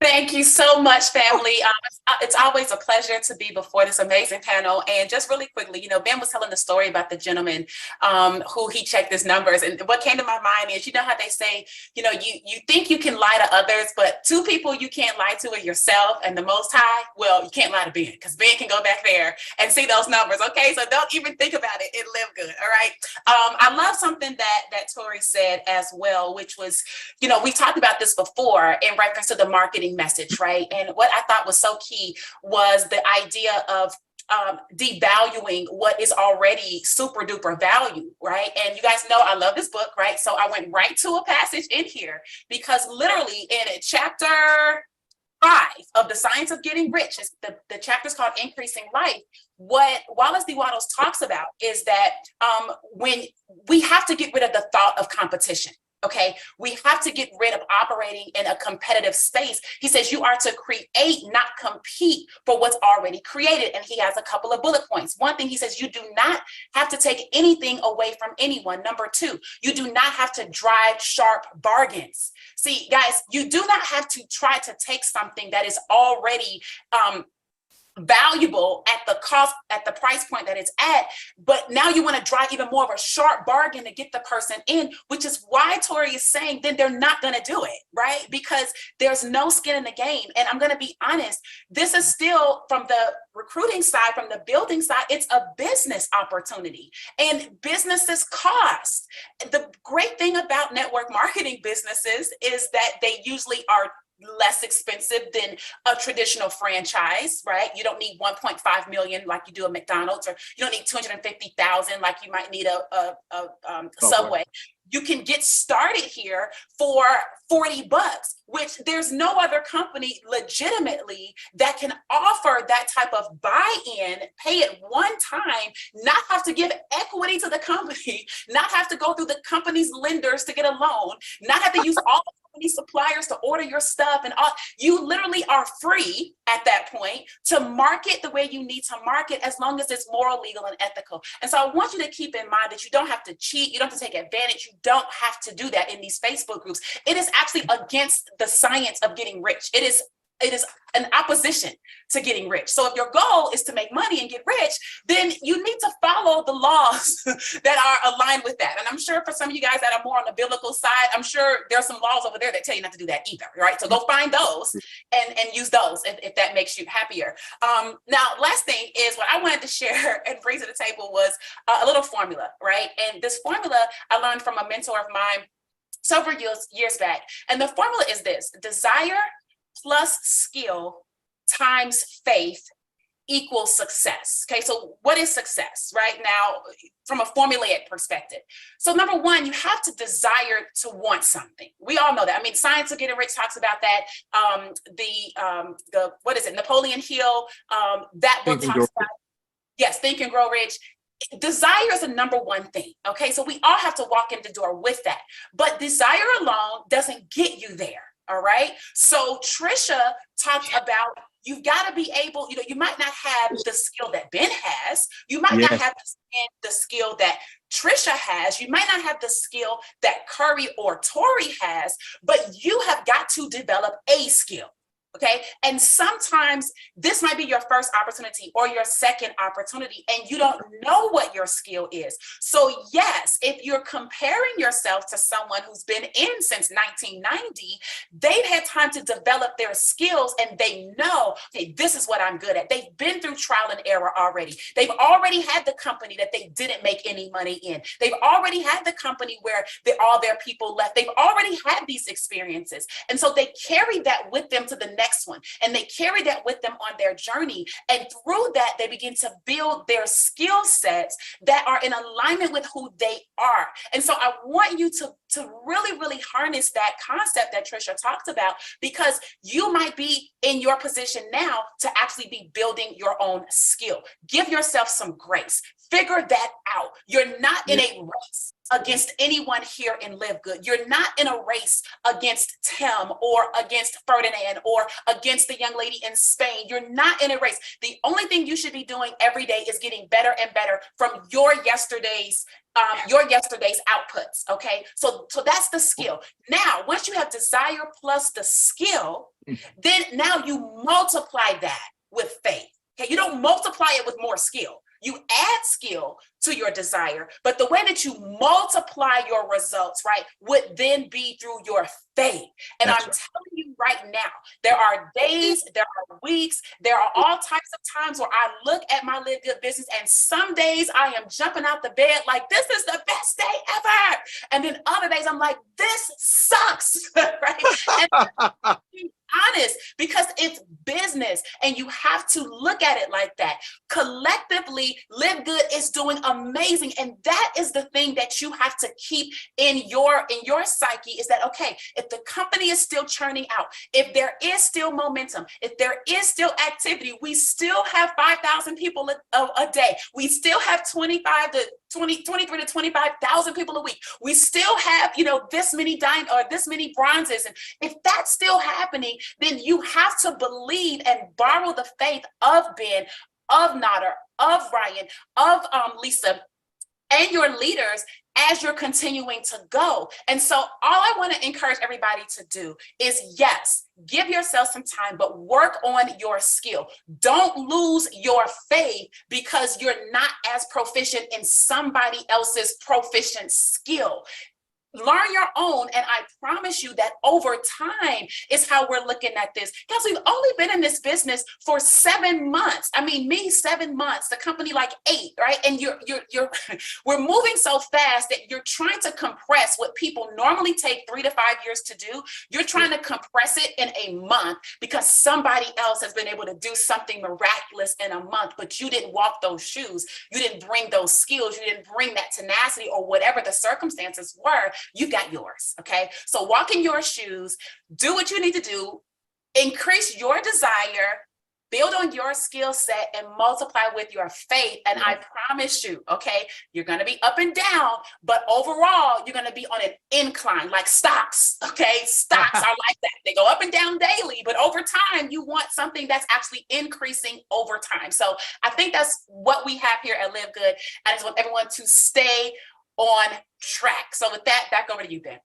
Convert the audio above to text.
Thank you so much, family. It's always a pleasure to be before this amazing panel. And just really quickly, Ben was telling the story about the gentleman who he checked his numbers. And what came to my mind is, how they say, you think you can lie to others, but two people you can't lie to are yourself and the Most High. Well, you can't lie to Ben because Ben can go back there and see those numbers. Okay, so don't even think about it. It live good. All right. I love something that Tori said as well, which was, we talked about this before in reference to the marketing message, right? And what I thought was so key was the idea of devaluing what is already super duper value, right? And you guys know I love this book, right? So I went right to a passage in here because literally in chapter 5 of The Science of Getting Rich, the chapter is called Increasing Life. What Wallace D. Wattles talks about is that when we have to get rid of the thought of competition. Okay, we have to get rid of operating in a competitive space. He says you are to create, not compete for what's already created. And he has a couple of bullet points. One thing he says, you do not have to take anything away from anyone. Number 2, you do not have to drive sharp bargains. See, guys, you do not have to try to take something that is already valuable at the cost, at the price point that it's at, but now you want to drive even more of a sharp bargain to get the person in, which is why Tori is saying then they're not going to do it, right? Because there's no skin in the game. And I'm going to be honest, this is still from the recruiting side, from the building side, it's a business opportunity and businesses cost. The great thing about network marketing businesses is that they usually are less expensive than a traditional franchise, right? You don't need 1.5 million like you do a McDonald's, or you don't need 250,000 like you might need a Subway. You can get started here for $40, which there's no other company legitimately that can offer that type of buy-in, pay it one time, not have to give equity to the company, not have to go through the company's lenders to get a loan, not have to use all the company suppliers to order your stuff and all. You literally are free at that point to market the way you need to market, as long as it's moral, legal, and ethical. And so I want you to keep in mind that you don't have to cheat, you don't have to take advantage, you don't have to do that in these Facebook groups. It is actually against the science of getting rich. It is an opposition to getting rich. So if your goal is to make money and get rich, then you need to follow the laws that are aligned with that. And I'm sure for some of you guys that are more on the biblical side, I'm sure there's some laws over there that tell you not to do that either, right? So go find those and use those if that makes you happier. Now, last thing is what I wanted to share and bring to the table was a little formula, right? And this formula I learned from a mentor of mine several years back. And the formula is this: desire plus skill times faith equals success. Okay, so what is success right now from a formulaic perspective? So number 1, you have to desire to want something. We all know that. I mean, Science of Getting Rich talks about that. The what is it? Napoleon Hill. That book talks about, yes, Think and Grow Rich. Desire is the number 1 thing. Okay, so we all have to walk in the door with that. But desire alone doesn't get you there. All right. So Trisha talked about you've got to be able, you might not have the skill that Ben has. You might not have the skill that Trisha has. You might not have the skill that Curry or Tori has, but you have got to develop a skill. Okay. And sometimes this might be your first opportunity or your second opportunity, and you don't know what your skill is. So yes, if you're comparing yourself to someone who's been in since 1990, they've had time to develop their skills and they know, hey, this is what I'm good at. They've been through trial and error already. They've already had the company that they didn't make any money in. They've already had the company where all their people left. They've already had these experiences. And so they carry that with them to the next one, and they carry that with them on their journey, and through that they begin to build their skill sets that are in alignment with who they are. And so I want you to really harness that concept that Trisha talked about, because you might be in your position now to actually be building your own skill. Give yourself some grace. Figure that out. You're not in a race. against anyone here in Live Good. You're not in a race against Tim or against Ferdinand or against the young lady in Spain. You're not in a race. The only thing you should be doing every day is getting better and better from your yesterday's outputs. Okay, so that's the skill. Now, once you have desire plus the skill, then now you multiply that with faith. Okay, you don't multiply it with more skill. You add skill to your desire, but the way that you multiply your results, right, would then be through your faith. And I'm telling you right now, there are days, there are weeks, there are all types of times where I look at my Live Good business, and some days I am jumping out the bed like, this is the best day ever. And then other days I'm like, this sucks, right? And honest, because it's business and you have to look at it like that. Collectively, Live Good is doing amazing, and that is the thing that you have to keep in your psyche, is that, okay, if the company is still churning out, if there is still momentum, if there is still activity, we still have 5,000 people a day, we still have 23 to 25,000 people a week, we still have, this many this many bronzes, and if that's still happening, then you have to believe and borrow the faith of Ben, of Nader, of Ryan, of Lisa, and your leaders as you're continuing to go. And so all I want to encourage everybody to do is, yes, give yourself some time, but work on your skill. Don't lose your faith because you're not as proficient in somebody else's proficient skill. Learn your own, and I promise you that over time is how we're looking at this. Because we've only been in this business for 7 months. I mean, me 7 months, the company like 8, right? And we're moving so fast that you're trying to compress what people normally take 3 to 5 years to do. You're trying to compress it in a month because somebody else has been able to do something miraculous in a month, but you didn't walk those shoes. You didn't bring those skills. You didn't bring that tenacity or whatever the circumstances were. You got yours, okay? So walk in your shoes, do what you need to do, increase your desire, build on your skill set, and multiply with your faith. And I promise you, okay, you're going to be up and down, but overall, you're going to be on an incline, like stocks, okay? Stocks are like that. They go up and down daily, but over time, you want something that's actually increasing over time. So I think that's what we have here at Live Good. I just want everyone to stay on track. So with that, back over to you, Ben.